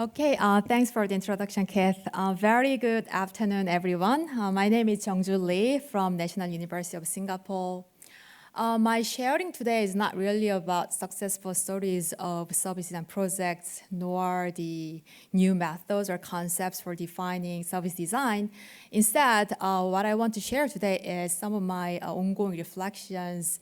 Okay, thanks for the introduction, Keith. Very good afternoon, everyone. My name is Jung-Joo Lee from National University of Singapore. My sharing today is not really about successful stories of service design projects, nor the new methods or concepts for defining service design. Instead, what I want to share today is some of my ongoing reflections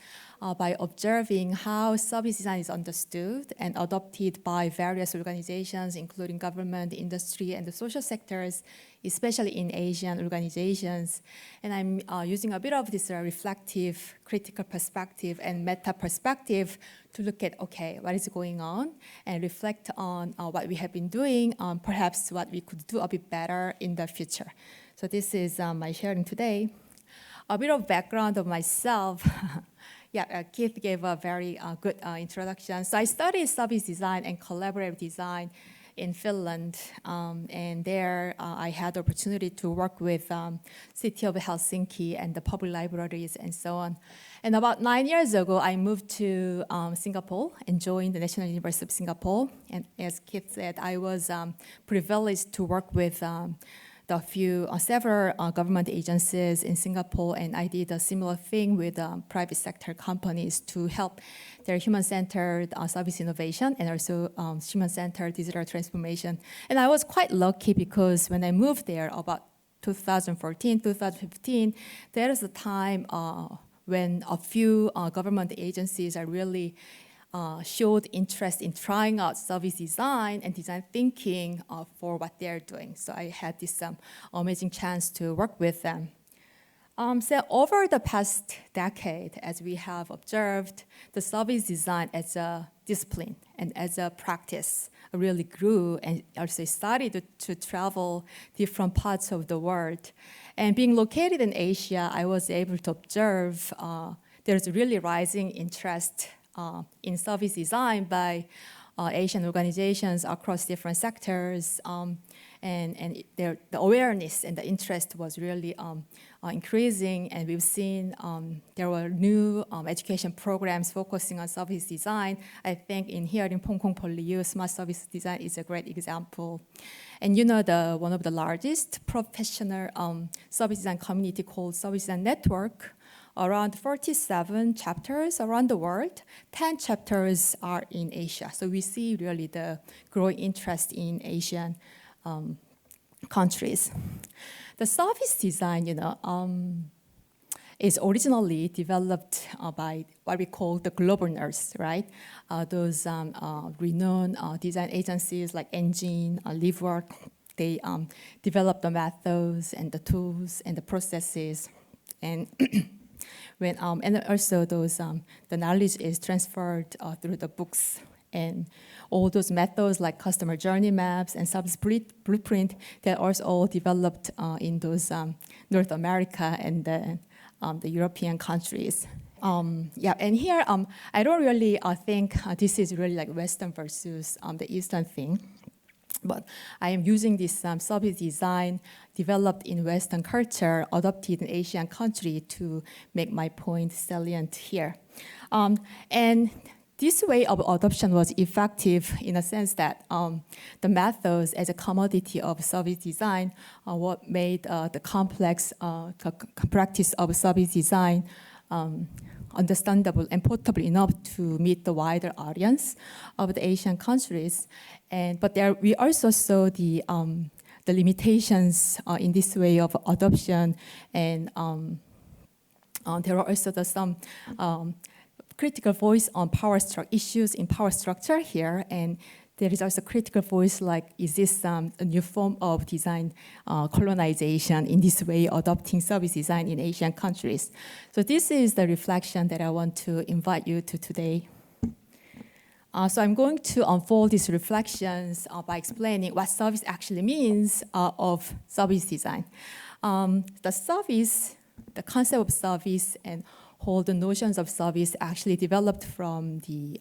by observing how service design is understood and adopted by various organizations, including government, industry, and the social sectors, especially in Asian organizations. And I'm using a bit of this reflective, critical perspective and meta perspective to look at, okay, what is going on, and reflect on what we have been doing, perhaps what we could do a bit better in the future. So this is my sharing today. A bit of background of myself. Keith gave a very good introduction. So I studied service design and collaborative design in Finland, and there I had the opportunity to work with City of Helsinki and the public libraries and so on. And about 9 years ago, I moved to Singapore and joined the National University of Singapore. And as Keith said, I was privileged to work with several government agencies in Singapore, and I did a similar thing with private sector companies to help their human-centered service innovation and also human-centered digital transformation. And I was quite lucky because when I moved there about 2014, 2015, there is a time when a few government agencies are really showed interest in trying out service design and design thinking for what they're doing. So I had this amazing chance to work with them. So over the past decade, as we have observed, the service design as a discipline and as a practice really grew and also started to travel different parts of the world. And being located in Asia, I was able to observe there's really rising interest in service design by Asian organizations across different sectors, and the awareness and the interest was really increasing, and we've seen there were new education programs focusing on service design. I think in here in Hong Kong, PolyU, smart service design is a great example. And you know, one of the largest professional service design community called Service Design Network, around 47 chapters around the world, 10 chapters are in Asia. So we see really the growing interest in Asian countries. The service design, is originally developed by what we call the global nerds, right? Those renowned design agencies like Engine, LiveWork, they develop the methods and the tools and the processes, and and also those the knowledge is transferred through the books, and all those methods like customer journey maps and service blueprint, they're also all developed in those North America and the European countries. And here I don't really think this is really like Western versus the Eastern thing. But I am using this service design developed in Western culture, adopted in Asian country to make my point salient here. And this way of adoption was effective in a sense that the methods as a commodity of service design what made the complex practice of service design understandable and portable enough to meet the wider audience of the Asian countries. But there we also saw the limitations in this way of adoption, and there are also some critical voice on issues in power structure here, and there is also critical voice like, is this a new form of design colonization in this way, adopting service design in Asian countries? So this is the reflection that I want to invite you to today. So I'm going to unfold these reflections by explaining what service actually means of service design. The concept of service and all the notions of service actually developed from the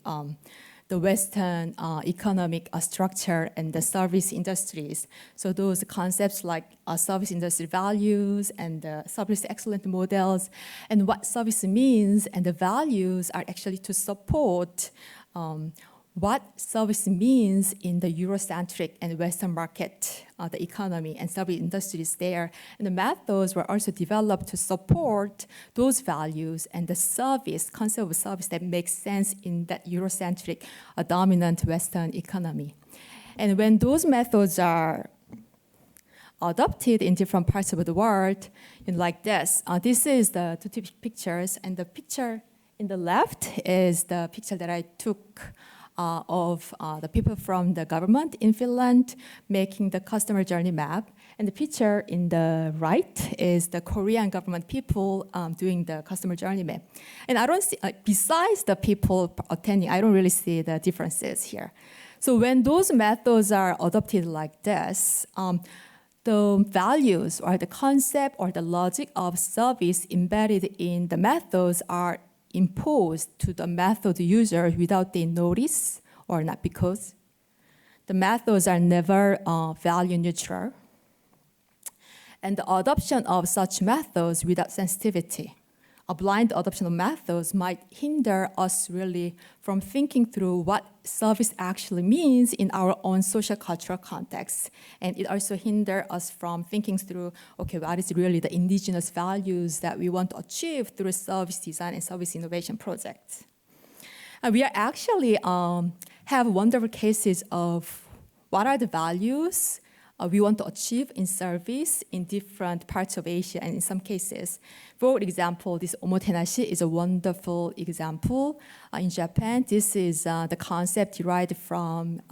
Western economic structure and the service industries. So those concepts like service industry values and service excellence models, and what service means and the values are actually to support what service means in the Eurocentric and Western market, the economy and service industries there. And the methods were also developed to support those values and the service, concept of service that makes sense in that Eurocentric, dominant Western economy. And when those methods are adopted in different parts of the world, like this, this is the two pictures, and the picture in the left is the picture that I took of the people from the government in Finland making the customer journey map. And the picture in the right is the Korean government people doing the customer journey map. And I don't see, besides the people attending, I don't really see the differences here. So when those methods are adopted like this, the values or the concept or the logic of service embedded in the methods are imposed to the method user without they notice or not, because the methods are never value neutral. And the adoption of such methods without sensitivity, a blind adoption of methods might hinder us really from thinking through what service actually means in our own social cultural context. And it also hinders us from thinking through, okay, what is really the indigenous values that we want to achieve through service design and service innovation projects. And we are actually have wonderful cases of what are the values we want to achieve in service in different parts of Asia, and in some cases. For example, this omotenashi is a wonderful example. In Japan, this is the concept derived from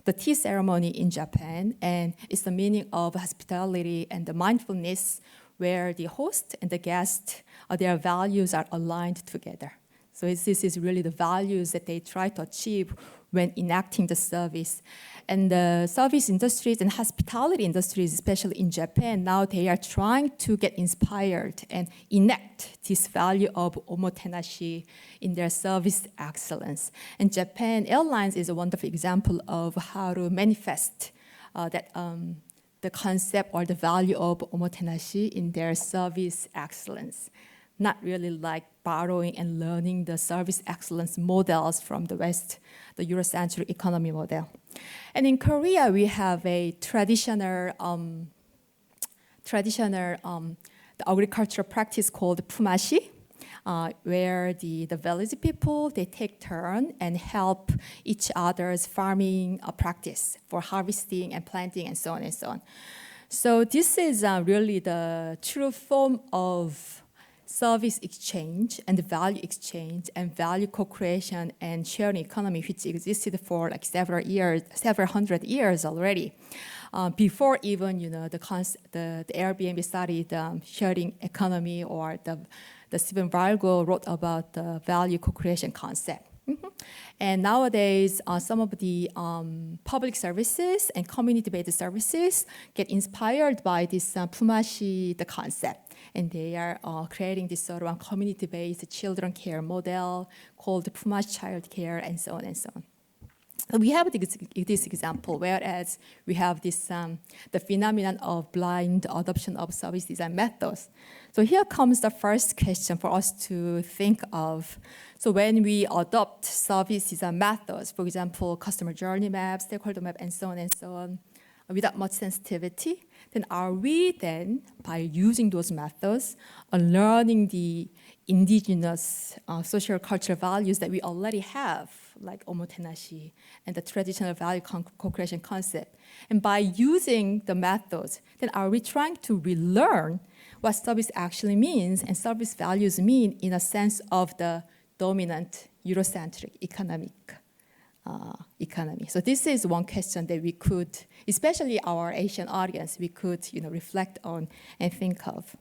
the tea ceremony in Japan, and it's the meaning of hospitality and the mindfulness where the host and the guest, their values are aligned together. So this is really the values that they try to achieve when enacting the service. And the service industries and hospitality industries, especially in Japan, now they are trying to get inspired and enact this value of omotenashi in their service excellence. And Japan Airlines is a wonderful example of how to manifest the concept or the value of omotenashi in their service excellence. Not really like borrowing and learning the service excellence models from the West, the Eurocentric economy model. And in Korea, we have a traditional the agricultural practice called pumashi, where the village people, they take turn and help each other's farming practice for harvesting and planting and so on and so on. So this is really the true form of service exchange and value exchange and value co-creation and sharing economy, which existed for like several hundred years already. Before even the Airbnb studied sharing economy, or the Stephen Vargo wrote about the value co-creation concept. And nowadays, some of the public services and community-based services get inspired by this pumashi, the concept. And they are creating this sort of community-based children care model called Pumash Child Care, and so on and so on. We have this example, whereas we have this the phenomenon of blind adoption of service design methods. So here comes the first question for us to think of. So when we adopt service design methods, for example, customer journey map, stakeholder map, and so on, without much sensitivity, then are we then, by using those methods, learning the indigenous social cultural values that we already have, like omotenashi and the traditional value co-creation concept? And by using the methods, then are we trying to relearn what service actually means and service values mean in a sense of the dominant Eurocentric economy? So this is one question that we could, especially our Asian audience, we could reflect on and think of.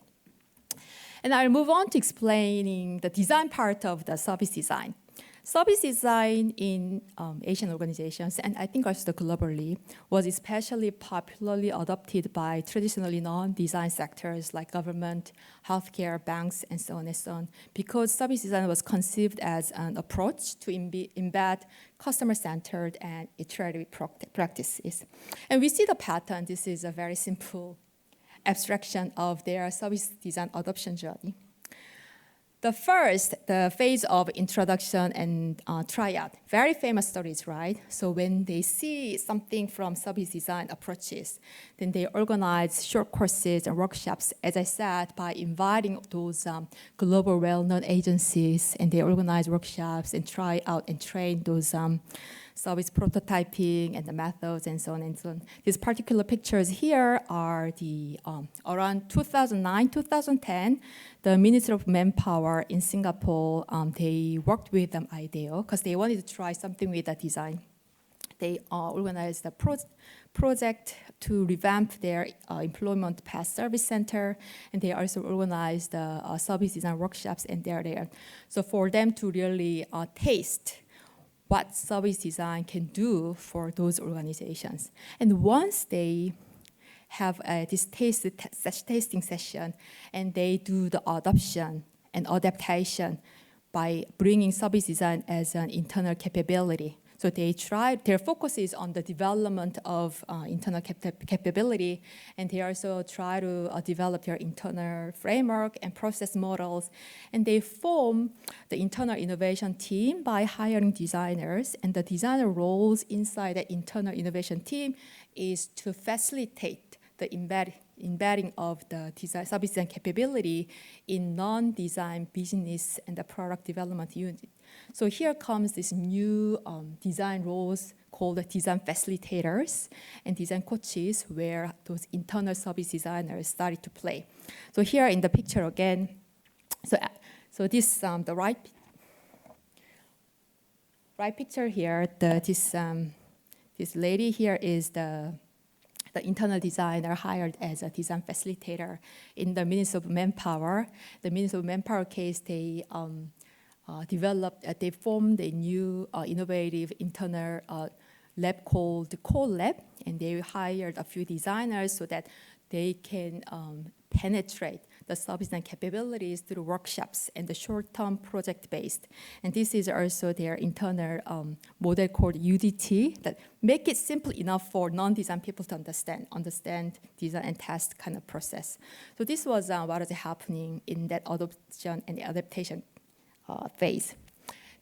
And I'll move on to explaining the design part of the service design. Service design in Asian organizations, and I think also globally, was especially popularly adopted by traditionally non-design sectors like government, healthcare, banks, and so on, because service design was conceived as an approach to embed customer-centered and iterative practices. And we see the pattern. This is a very simple abstraction of their service design adoption journey. The first, the phase of introduction and tryout, very famous stories, right? So when they see something from service design approaches, then they organize short courses and workshops, as I said, by inviting those global well-known agencies, and they organize workshops and try out and train those service prototyping and the methods and so on and so on. These particular pictures here are the around 2009, 2010, the Ministry of Manpower in Singapore, they worked with IDEO because they wanted to try something with the design. They organized a project to revamp their employment path service center, and they also organized service design workshops, and they're there. So for them to really taste what service design can do for those organizations. And once they have this tasting session, and they do the adoption and adaptation by bringing service design as an internal capability. So they tried, their focus is on the development of internal capability, and they also try to develop their internal framework and process models. And they form the internal innovation team by hiring designers, and the designer roles inside the internal innovation team is to facilitate the embedding of the design, service design capability in non-design business and the product development unit. So here comes this new design roles called the design facilitators and design coaches, where those internal service designers started to play. So here in the picture again, so this the right picture here, this lady here is the internal designer hired as a design facilitator in the Ministry of Manpower. The Ministry of Manpower case, they they formed a new innovative internal lab called the Core Lab, and they hired a few designers so that they can penetrate the service design capabilities through workshops and the short-term project-based. And this is also their internal model called UDT that make it simple enough for non-design people to understand design and test kind of process. So this was what was happening in that adoption and adaptation phase.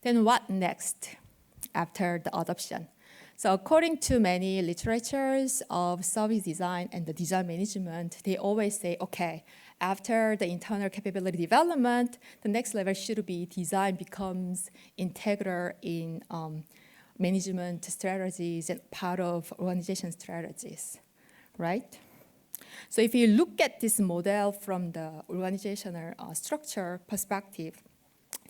Then what next after the adoption? So according to many literatures of service design and the design management, they always say, okay, after the internal capability development, the next level should be design becomes integral in management strategies and part of organization strategies, right? So if you look at this model from the organizational structure perspective,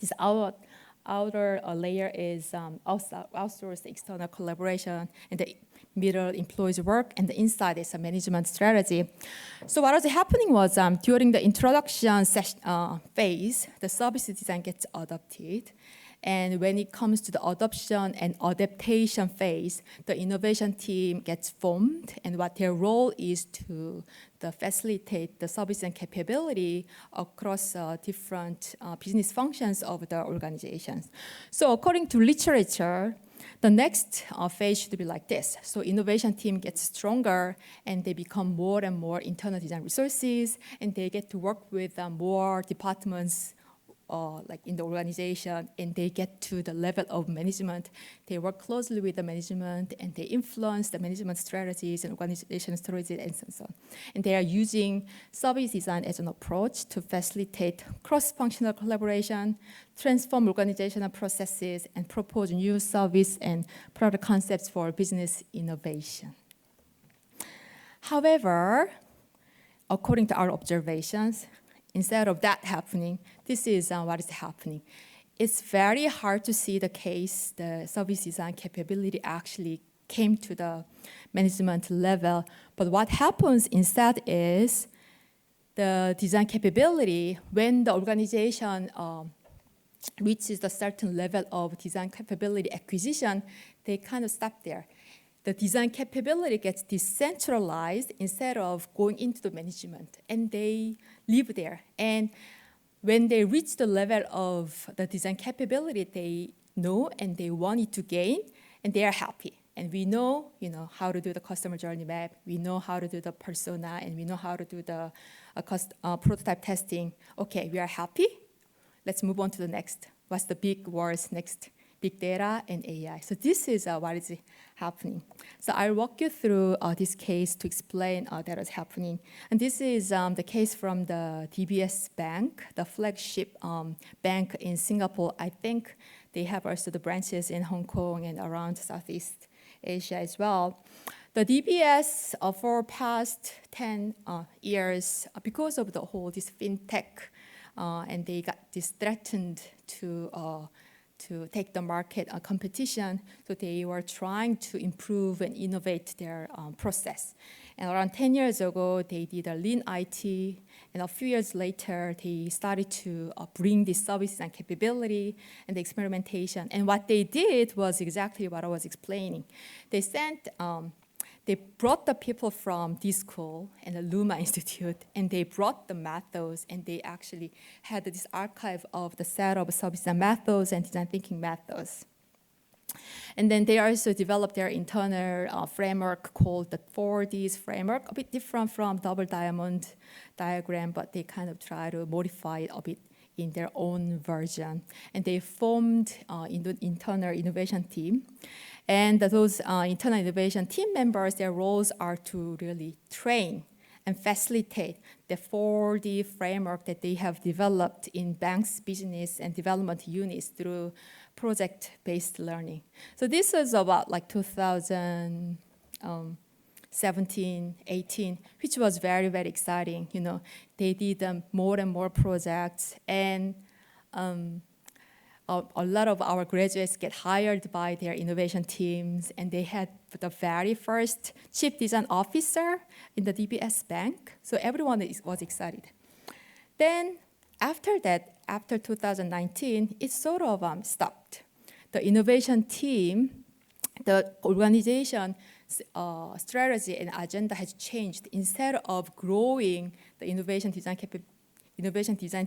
this outer layer is outsourced external collaboration, and the middle employees work, and the inside is a management strategy. So what was happening was during the introduction phase, the service design gets adopted. And when it comes to the adoption and adaptation phase, the innovation team gets formed, and what their role is to facilitate the service and capability across different business functions of the organizations. So according to literature, the next phase should be like this. So innovation team gets stronger, and they become more and more internal design resources, and they get to work with more departments like in the organization, and they get to the level of management. They work closely with the management, and they influence the management strategies and organization strategies and so on. And they are using service design as an approach to facilitate cross-functional collaboration, transform organizational processes, and propose new service and product concepts for business innovation. However, according to our observations, instead of that happening, this is what is happening. It's very hard to see the case the service design capability actually came to the management level. But what happens instead is the design capability, when the organization reaches a certain level of design capability acquisition, they kind of stop there. The design capability gets decentralized instead of going into the management, and they live there. And when they reach the level of the design capability, they know and they want it to gain, and they are happy. And we know, how to do the customer journey map. We know how to do the persona, and we know how to do the prototype testing. Okay, we are happy. let's move on to the next. What's the big words next? Big data and AI. So this is what is happening. So I'll walk you through this case to explain that is happening. And this is the case from the DBS Bank, the flagship bank in Singapore. I think they have also the branches in Hong Kong and around Southeast Asia as well. The DBS for past 10 years, because of the whole this fintech, and they got this threatened to take the market competition, so they were trying to improve and innovate their process. And around 10 years ago, they did a lean IT, and a few years later, they started to bring the services and capability and the experimentation. And what they did was exactly what I was explaining. They brought the people from this school and the Luma Institute, and they brought the methods, and they actually had this archive of the set of service and methods and design thinking methods. And then they also developed their internal framework called the 4Ds framework, a bit different from double diamond diagram, but they kind of try to modify it a bit in their own version. And they formed the internal innovation team. And those internal innovation team members, their roles are to really train and facilitate the 4D framework that they have developed in banks, business, and development units through project-based learning. So this was about like 2017, 18, which was very, very exciting. You know, they did more and more projects, and a lot of our graduates get hired by their innovation teams, and they had the very first chief design officer in the DBS Bank. So everyone was excited. Then after that, after 2019, it sort of stopped. The innovation team, the organization strategy and agenda has changed. Instead of growing the innovation design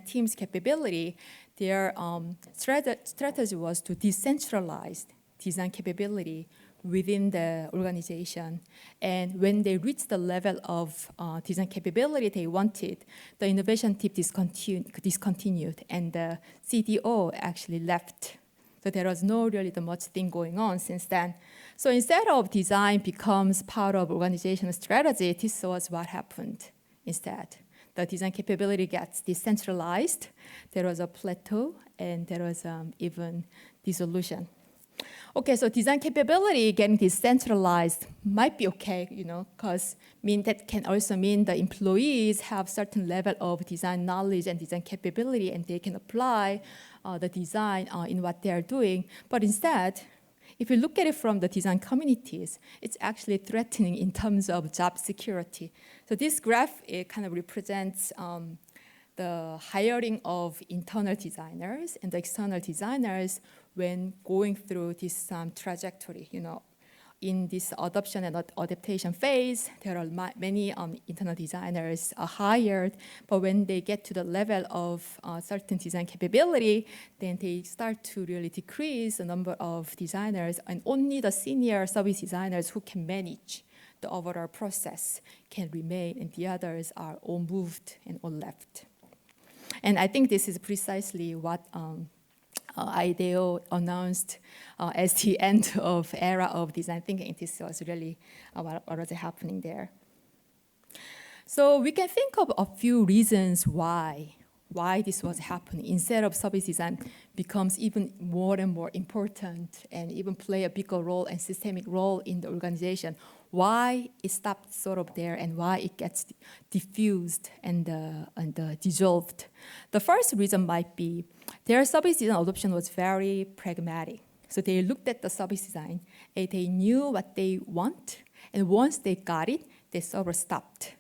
team's capability, their strategy was to decentralize design capability within the organization. And when they reached the level of design capability they wanted, the innovation team discontinued, and the CDO actually left. So there was no really much thing going on since then. So instead of design becomes part of organizational strategy, this was what happened instead. The design capability gets decentralized. There was a plateau, and there was even dissolution. Okay, so design capability getting decentralized might be okay, you know, because that can also mean the employees have certain level of design knowledge and design capability, and they can apply the design in what they are doing. But instead, if you look at it from the design communities, it's actually threatening in terms of job security. So this graph, it kind of represents the hiring of internal designers and the external designers when going through this trajectory. You know, in this adoption and adaptation phase, there are many internal designers are hired, but when they get to the level of certain design capability, then they start to really decrease the number of designers, and only the senior service designers who can manage the overall process can remain, and the others are all moved and all left. And I think this is precisely what IDEO announced as the end of era of design thinking. This was really what was happening there. So we can think of a few reasons why this was happening. Instead of service design becomes even more and more important and even play a bigger role and systemic role in the organization. Why it stopped sort of there, and why it gets diffused and dissolved. The first reason might be their service design adoption was very pragmatic. So they looked at the service design, and they knew what they want, and once they got it, they sort of stopped.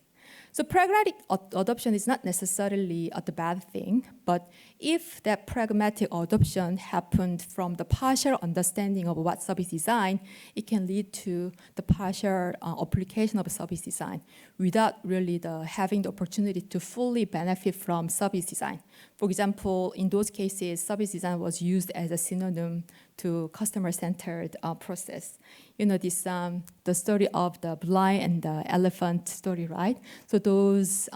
So pragmatic adoption is not necessarily a bad thing, but if that pragmatic adoption happened from the partial understanding of what service design, it can lead to the partial application of service design without really having the opportunity to fully benefit from service design. For example, in those cases, service design was used as a synonym to customer-centered process. You know, this the story of the blind and the elephant story, right? So those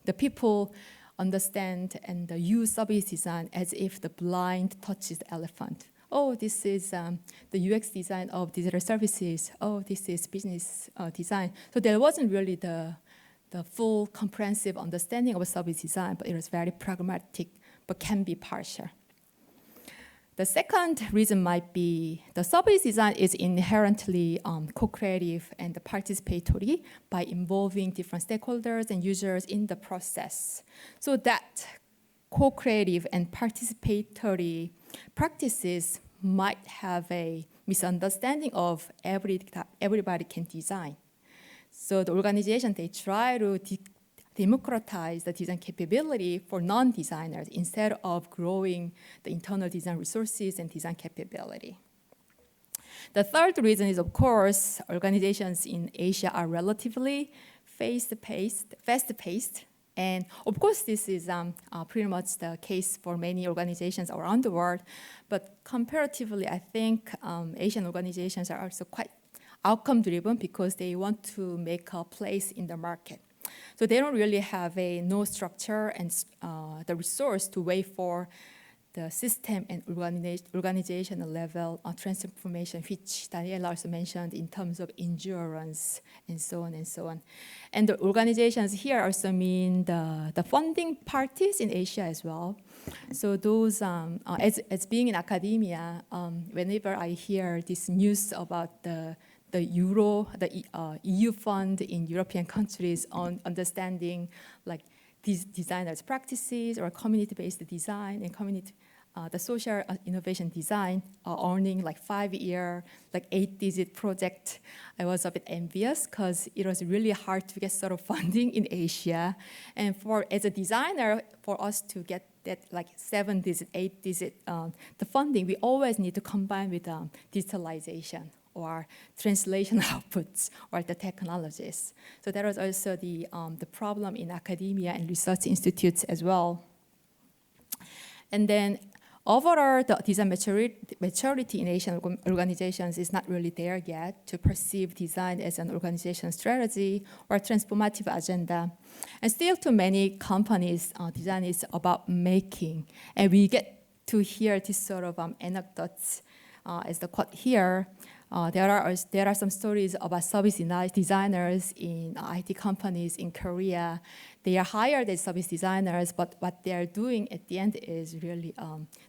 the people understand and use service design as if the blind touches the elephant. Oh, this is the UX design of digital services. Oh, this is business design. So there wasn't really the full comprehensive understanding of service design, but it was very pragmatic, but can be partial. The second reason might be the service design is inherently co-creative and participatory by involving different stakeholders and users in the process. So that co-creative and participatory practices might have a misunderstanding of everybody can design. So the organization, they try to democratize the design capability for non-designers instead of growing the internal design resources and design capability. The third reason is, of course, organizations in Asia are relatively fast-paced. And of course, this is pretty much the case for many organizations around the world. But comparatively, I think Asian organizations are also quite outcome-driven because they want to make a place in the market. So they don't really have no structure and the resource to wait for the system and organizational level transformation, which Daniela also mentioned in terms of endurance and so on and so on. And the organizations here also mean the funding parties in Asia as well. So those, as being in academia, whenever I hear this news about the EU fund in European countries on understanding like these designers' practices or community-based design and the social innovation design earning like 5-year, like 8-digit project, I was a bit envious because it was really hard to get sort of funding in Asia. And as a designer, for us to get that like 7-digit, 8-digit the funding, we always need to combine with digitalization or translation outputs or the technologies. So that was also the problem in academia and research institutes as well. And then overall, the design maturity in Asian organizations is not really there yet to perceive design as an organization strategy or transformative agenda. And still to many companies, design is about making. And we get to hear this sort of anecdotes as the quote here. There are some stories about service designers in IT companies in Korea. They are hired as service designers, but what they are doing at the end is really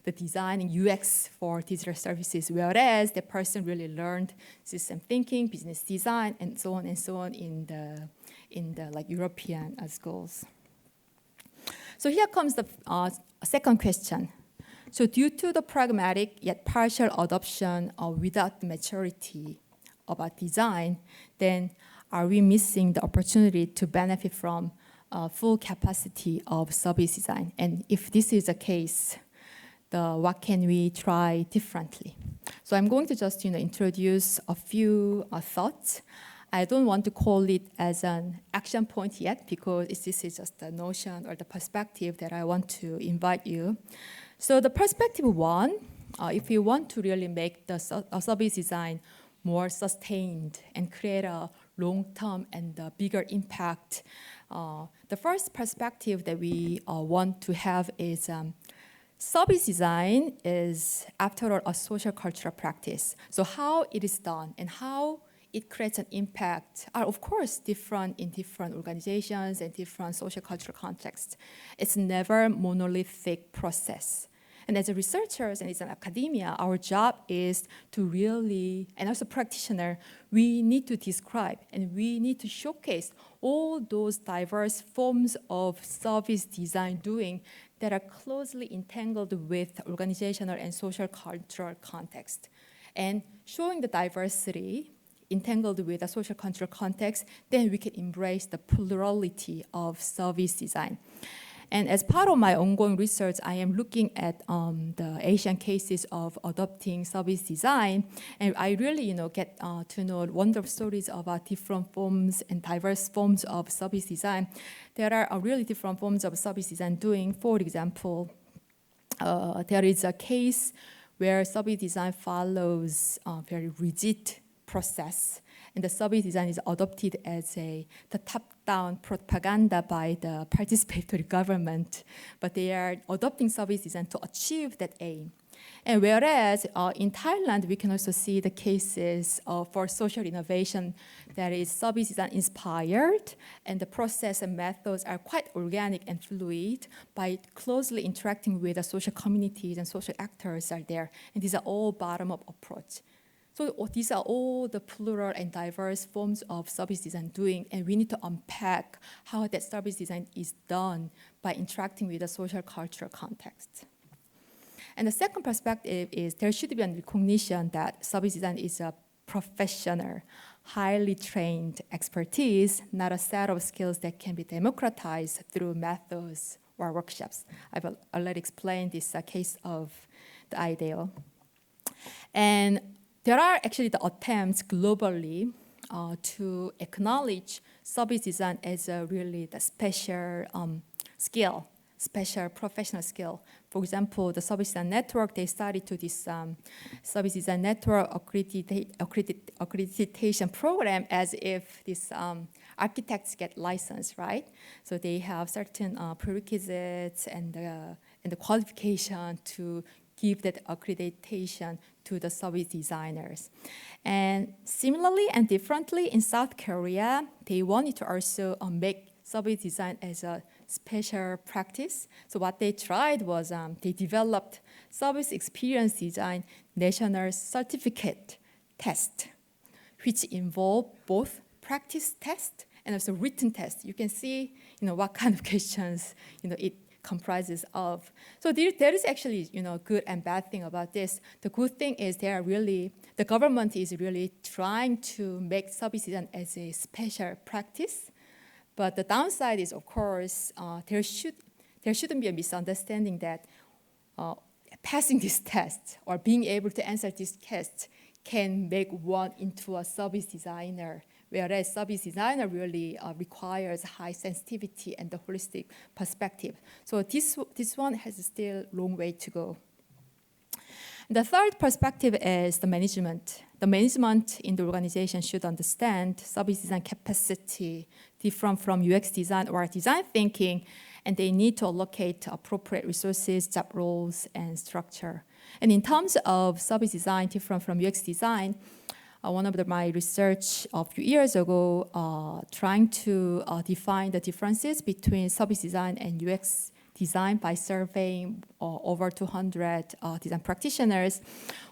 the design and UX for digital services, whereas the person really learned system thinking, business design, and so on in the like European schools. So here comes the second question. So due to the pragmatic yet partial adoption without maturity about design, then are we missing the opportunity to benefit from full capacity of service design? And if this is the case, what can we try differently? So I'm going to just introduce a few thoughts. I don't want to call it as an action point yet because this is just the notion or the perspective that I want to invite you. So the perspective one, if you want to really make the service design more sustained and create a long-term and bigger impact, the first perspective that we want to have is service design is, after all, a social cultural practice. So how it is done and how it creates an impact are, of course, different in different organizations and different social cultural contexts. It's never a monolithic process. And as a researchers and as an academia, our job is to really, and as a practitioner, we need to describe and we need to showcase all those diverse forms of service design doing that are closely entangled with organizational and social cultural context. And showing the diversity entangled with a social cultural context, then we can embrace the plurality of service design. And as part of my ongoing research, I am looking at the Asian cases of adopting service design, and I really, get to know wonderful stories about different forms and diverse forms of service design. There are really different forms of service design doing. For example, there is a case where service design follows a very rigid process, and the service design is adopted as the top-down propaganda by the participatory government, but they are adopting service design to achieve that aim. And whereas in Thailand, we can also see the cases for social innovation that is service design inspired, and the process and methods are quite organic and fluid by closely interacting with the social communities and social actors are there. And these are all bottom-up approach. So these are all the plural and diverse forms of service design doing, and we need to unpack how that service design is done by interacting with the social cultural context. And the second perspective is there should be a recognition that service design is a professional, highly trained expertise, not a set of skills that can be democratized through methods or workshops. I've already explained this case of the ideal. And there are actually the attempts globally to acknowledge service design as a really the special skill, special professional skill. For example, the Service Design Network, they started to this Service Design Network accreditation program as if these architects get licensed, right? So they have certain prerequisites and the qualification to give that accreditation to the service designers. And similarly and differently, in South Korea, they wanted to also make service design as a special practice. So what they tried was they developed service experience design national certificate test, which involve both practice test and also written test. You can see, what kind of questions, it comprises of. So there is actually, good and bad thing about this. The good thing is the government is really trying to make service design as a special practice. But the downside is, of course, there shouldn't be a misunderstanding that passing this test or being able to answer this test can make one into a service designer, whereas service designer really requires high sensitivity and the holistic perspective. So this one has still a long way to go. The third perspective is the management. The management in the organization should understand service design capacity different from UX design or design thinking, and they need to allocate appropriate resources, job roles, and structure. And in terms of service design different from UX design, one of my research a few years ago trying to define the differences between service design and UX design by surveying over 200 design practitioners.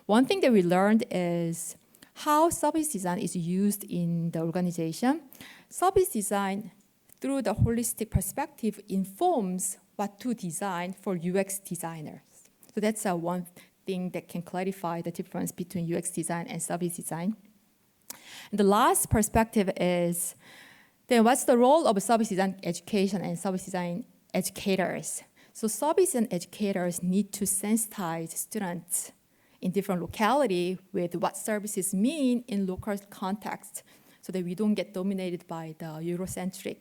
One thing that we learned is how service design is used in the organization. Service design, through the holistic perspective, informs what to design for UX designers. So that's one thing that can clarify the difference between UX design and service design. And the last perspective is, then what's the role of service design education and service design educators? So service and educators need to sensitize students in different locality with what services mean in local context so that we don't get dominated by the Eurocentric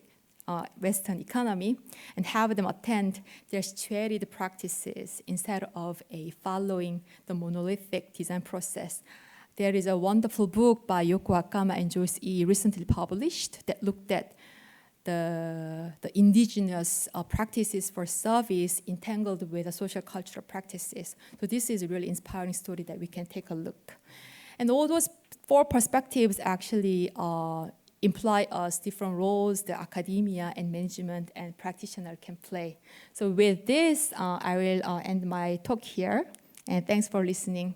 Western economy, and have them attend their situated practices instead of following the monolithic design process. There is a wonderful book by Yoko Akama and Joyce E. recently published that looked at the indigenous practices for service entangled with the social cultural practices. So this is a really inspiring story that we can take a look. And all those four perspectives actually imply us different roles that academia and management and practitioner can play. So with this, I will end my talk here, and thanks for listening.